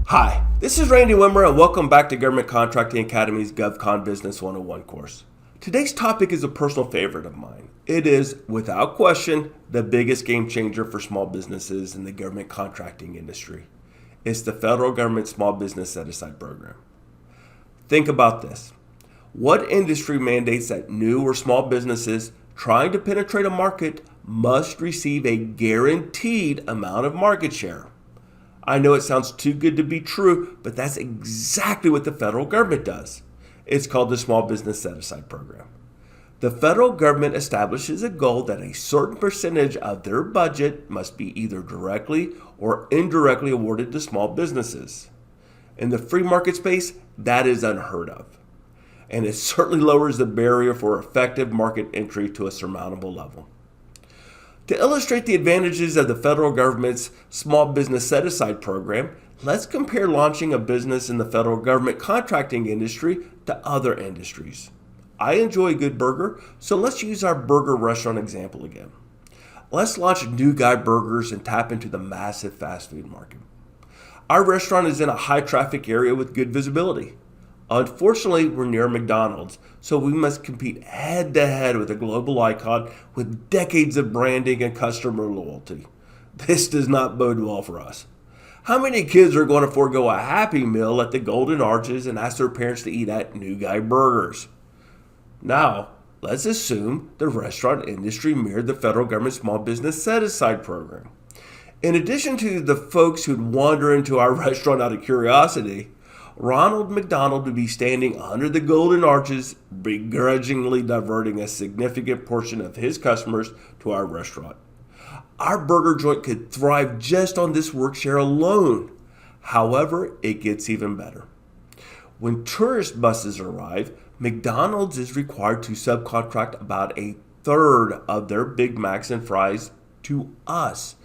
Hi, this is Randy Wimmer and welcome back to Government Contracting Academy's GovCon Business 101 course. Today's topic is a personal favorite of mine. It is, without question, the biggest game changer for small businesses in the government contracting industry. It's the federal government Small Business Set-Aside Program. Think about this. What industry mandates that new or small businesses trying to penetrate a market must receive a guaranteed amount of market share? I know it sounds too good to be true, but that's exactly what the federal government does. It's called the Small Business Set-Aside Program. The federal government establishes a goal that a certain percentage of their budget must be either directly or indirectly awarded to small businesses. In the free market space, that is unheard of. And it certainly lowers the barrier for effective market entry to a surmountable level. To illustrate the advantages of the federal government's Small Business Set-Aside Program, let's compare launching a business in the federal government contracting industry to other industries. I enjoy a good burger, so let's use our burger restaurant example again. Let's launch New Guy Burgers and tap into the massive fast food market. Our restaurant is in a high traffic area with good visibility. Unfortunately, we're near McDonald's, so we must compete head to head with a global icon with decades of branding and customer loyalty. This does not bode well for us. How many kids are going to forego a Happy Meal at the Golden Arches and ask their parents to eat at New Guy Burgers? Now, let's assume the restaurant industry mirrored the federal government Small Business Set-Aside Program. In addition to the folks who'd wander into our restaurant out of curiosity, Ronald McDonald would be standing under the Golden Arches, begrudgingly diverting a significant portion of his customers to our restaurant. Our burger joint could thrive just on this work share alone. However, it gets even better. When tourist buses arrive, McDonald's is required to subcontract about a third of their Big Macs and fries to us.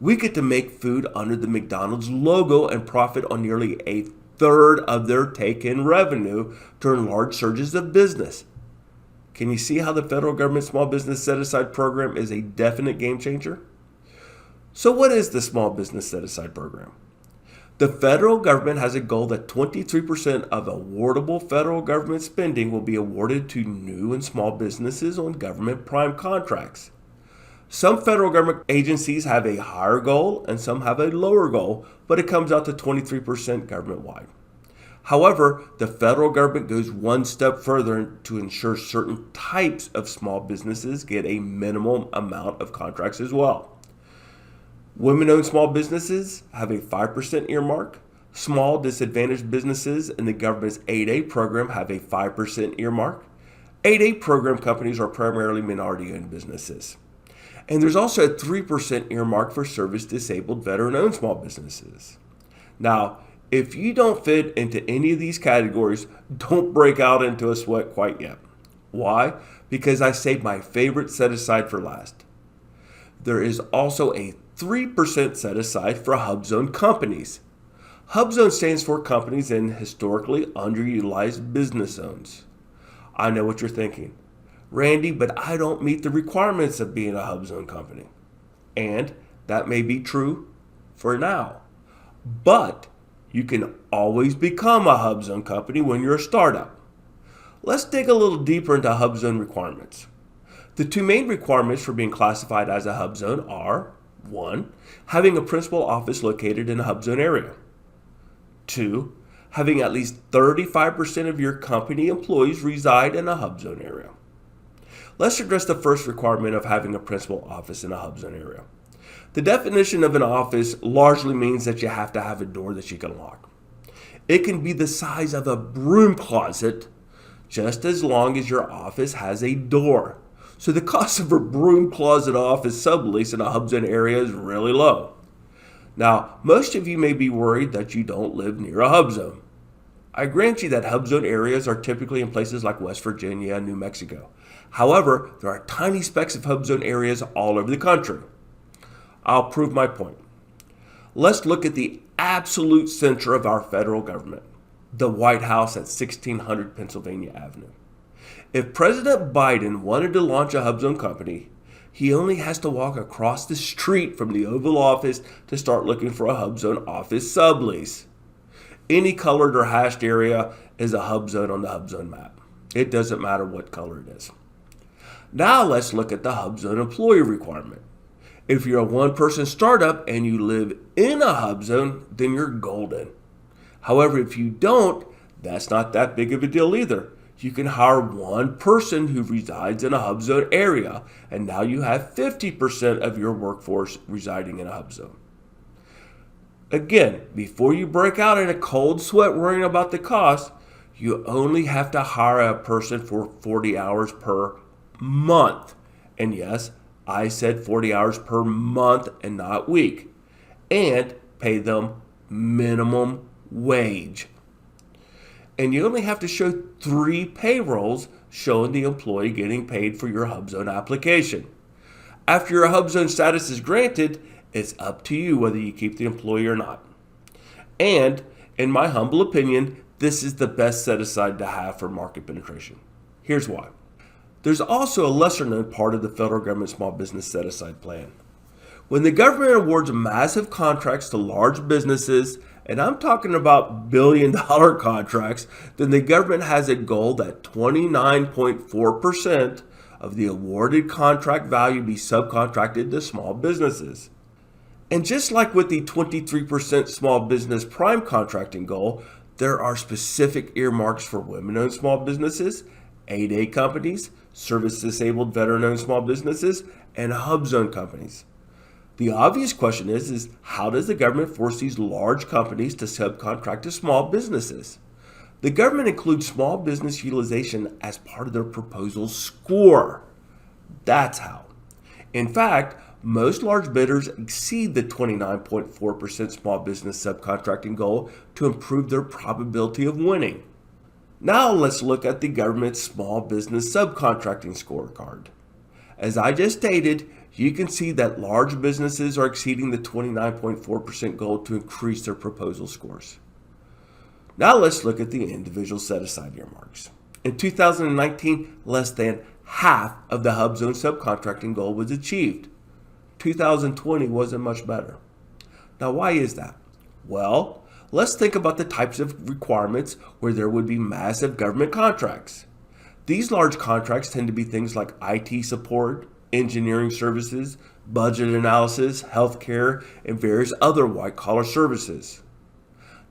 We get to make food under the McDonald's logo and profit on nearly a third of their take-in revenue during large surges of business. Can you see how the federal government Small Business Set-Aside Program is a definite game changer? So what is the Small Business Set-Aside Program? The federal government has a goal that 23% of awardable federal government spending will be awarded to new and small businesses on government prime contracts. Some federal government agencies have a higher goal and some have a lower goal, but it comes out to 23% government-wide. However, the federal government goes one step further to ensure certain types of small businesses get a minimum amount of contracts as well. Women-owned small businesses have a 5% earmark. Small disadvantaged businesses in the government's 8A program have a 5% earmark. 8A program companies are primarily minority-owned businesses. And there's also a 3% earmark for service-disabled veteran-owned small businesses. Now, if you don't fit into any of these categories, don't break out into a sweat quite yet. Why? Because I saved my favorite set-aside for last. There is also a 3% set-aside for hub-zone companies. Hub-zone stands for companies in historically underutilized business zones. I know what you're thinking. Randy, but I don't meet the requirements of being a hub zone company. And that may be true for now. But you can always become a hub zone company when you're a startup. Let's dig a little deeper into hub zone requirements. The two main requirements for being classified as a hub zone are 1. Having a principal office located in a hub zone area. 2. Having at least 35% of your company employees reside in a hub zone area. Let's address the first requirement of having a principal office in a hub zone area. The definition of an office largely means that you have to have a door that you can lock. It can be the size of a broom closet, just as long as your office has a door. So the cost of a broom closet office sublease in a hub zone area is really low. Now, most of you may be worried that you don't live near a hub zone. I grant you that hub zone areas are typically in places like West Virginia and New Mexico. However, there are tiny specks of hub zone areas all over the country. I'll prove my point. Let's look at the absolute center of our federal government, the White House at 1600 Pennsylvania Avenue. If President Biden wanted to launch a hub zone company, he only has to walk across the street from the Oval Office to start looking for a HubZone office sublease. Any colored or hashed area is a hub zone on the hub zone map. It doesn't matter what color it is. Now let's look at the hub zone employee requirement. If you're a one-person startup and you live in a hub zone, then you're golden. However, if you don't, that's not that big of a deal either. You can hire one person who resides in a hub zone area, and now you have 50% of your workforce residing in a hub zone. Again, before you break out in a cold sweat worrying about the cost, you only have to hire a person for 40 hours per month. And yes, I said 40 hours per month and not week. And pay them minimum wage. And you only have to show 3 payrolls showing the employee getting paid for your hub zone application. After your hub zone status is granted, it's up to you whether you keep the employee or not. And in my humble opinion, this is the best set aside to have for market penetration. Here's why. There's also a lesser known part of the federal government small business set aside plan. When the government awards massive contracts to large businesses, and I'm talking about billion-dollar contracts, then the government has a goal that 29.4% of the awarded contract value be subcontracted to small businesses. And just like with the 23% small business prime contracting goal, there are specific earmarks for women-owned small businesses, 8A companies, service-disabled veteran-owned small businesses, and hub zone companies. The obvious question is how does the government force these large companies to subcontract to small businesses? The government includes small business utilization as part of their proposal score. That's how. In fact, most large bidders exceed the 29.4% small business subcontracting goal to improve their probability of winning. Now let's look at the government's small business subcontracting scorecard. As I just stated, you can see that large businesses are exceeding the 29.4% goal to increase their proposal scores. Now let's look at the individual set-aside earmarks. In 2019, less than half of the hub zone subcontracting goal was achieved. 2020 wasn't much better. Now why is that? Well, let's think about the types of requirements where there would be massive government contracts. These large contracts tend to be things like IT support, engineering services, budget analysis, healthcare, and various other white-collar services.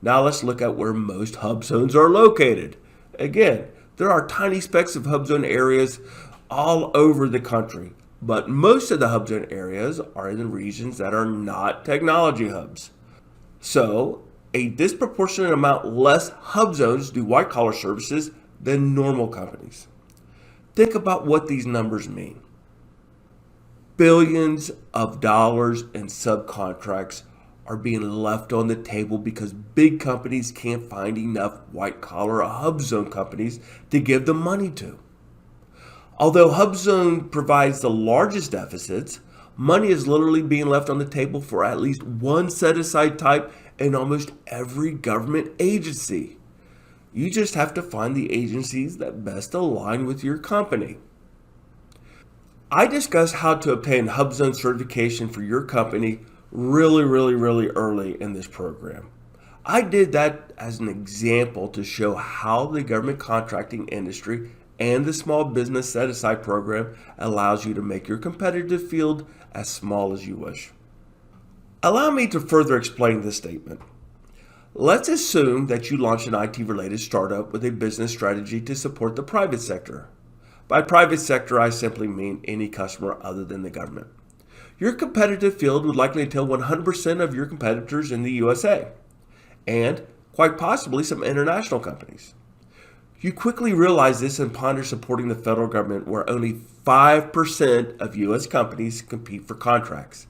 Now let's look at where most hub zones are located. Again, there are tiny specks of hub zone areas all over the country, but most of the hub zone areas are in the regions that are not technology hubs. So, a disproportionate amount less hub zones do white-collar services than normal companies. Think about what these numbers mean. Billions of dollars in subcontracts are being left on the table because big companies can't find enough white-collar hub zone companies to give them money to. Although hub zone provides the largest deficits, money is literally being left on the table for at least one set-aside type in almost every government agency. You just have to find the agencies that best align with your company. I discussed how to obtain hub zone certification for your company really early in this program. I did that as an example to show how the government contracting industry and the small business set-aside program allows you to make your competitive field as small as you wish. Allow me to further explain this statement. Let's assume that you launch an IT-related startup with a business strategy to support the private sector. By private sector, I simply mean any customer other than the government. Your competitive field would likely entail 100% of your competitors in the USA, and quite possibly some international companies. You quickly realize this and ponder supporting the federal government where only 5% of US companies compete for contracts.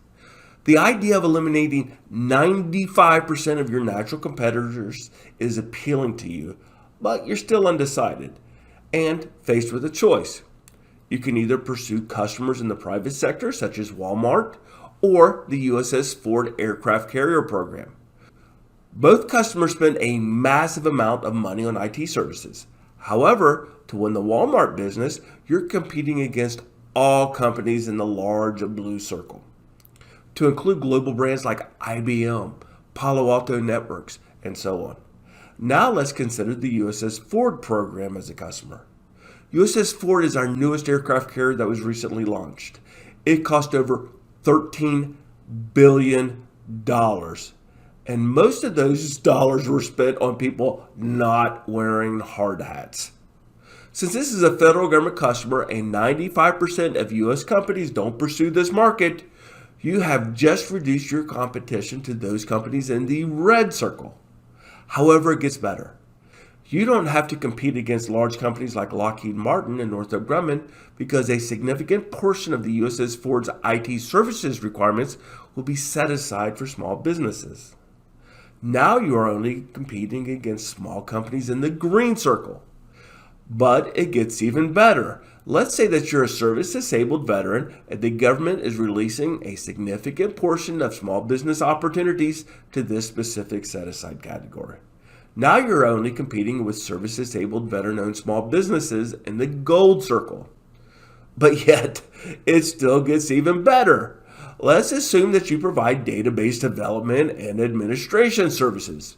The idea of eliminating 95% of your natural competitors is appealing to you, but you're still undecided and faced with a choice. You can either pursue customers in the private sector, such as Walmart, or the USS Ford aircraft carrier program. Both customers spend a massive amount of money on IT services. However, to win the Walmart business, you're competing against all companies in the large blue circle, to include global brands like IBM, Palo Alto Networks, and so on. Now let's consider the USS Ford program as a customer. USS Ford is our newest aircraft carrier that was recently launched. It cost over $13 billion. And most of those dollars were spent on people not wearing hard hats. Since this is a federal government customer and 95% of U.S. companies don't pursue this market, you have just reduced your competition to those companies in the red circle. However, it gets better. You don't have to compete against large companies like Lockheed Martin and Northrop Grumman because a significant portion of the USS Ford's IT services requirements will be set aside for small businesses. Now you are only competing against small companies in the green circle. But it gets even better. Let's say that you're a service-disabled veteran and the government is releasing a significant portion of small business opportunities to this specific set-aside category. Now you're only competing with service-disabled veteran-owned small businesses in the gold circle. But yet, it still gets even better. Let's assume that you provide database development and administration services.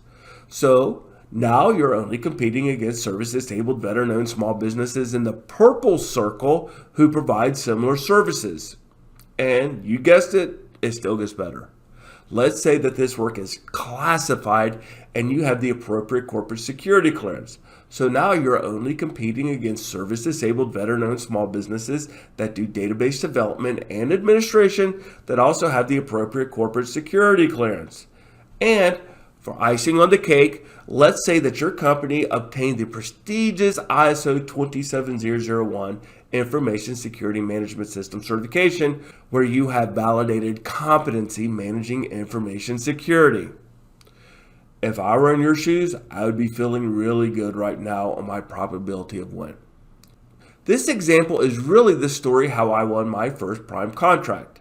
So, now you're only competing against service-disabled veteran-owned small businesses in the purple circle who provide similar services. And you guessed it, it still gets better. Let's say that this work is classified and you have the appropriate corporate security clearance. So now you're only competing against service-disabled veteran-owned small businesses that do database development and administration that also have the appropriate corporate security clearance. And for icing on the cake, let's say that your company obtained the prestigious ISO 27001 Information Security Management System certification, where you have validated competency managing information security. If I were in your shoes, I would be feeling really good right now on my probability of win. This example is really the story how I won my first prime contract.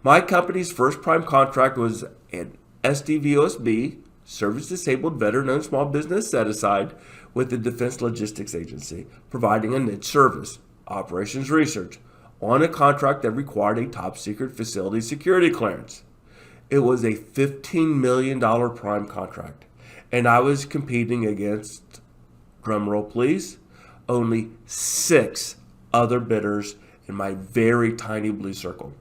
My company's first prime contract was an SDVOSB, Service Disabled Veteran-Owned Small Business Set-Aside, with the Defense Logistics Agency, providing a niche service, operations research, on a contract that required a top-secret facility security clearance. It was a $15 million prime contract, and I was competing against, drumroll please, only 6 other bidders in my very tiny blue circle.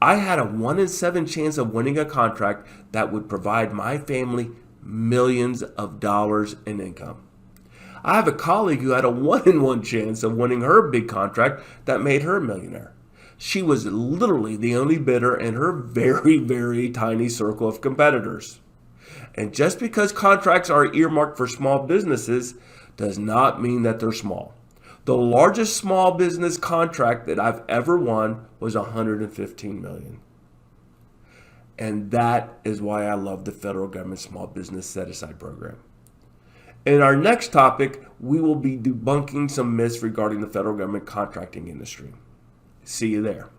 I had a 1 in 7 chance of winning a contract that would provide my family millions of dollars in income. I have a colleague who had a 1 in 1 chance of winning her big contract that made her a millionaire. She was literally the only bidder in her very, very tiny circle of competitors. And just because contracts are earmarked for small businesses does not mean that they're small. The largest small business contract that I've ever won was $115 million. And that is why I love the federal government small business set-aside program. In our next topic, we will be debunking some myths regarding the federal government contracting industry. See you there.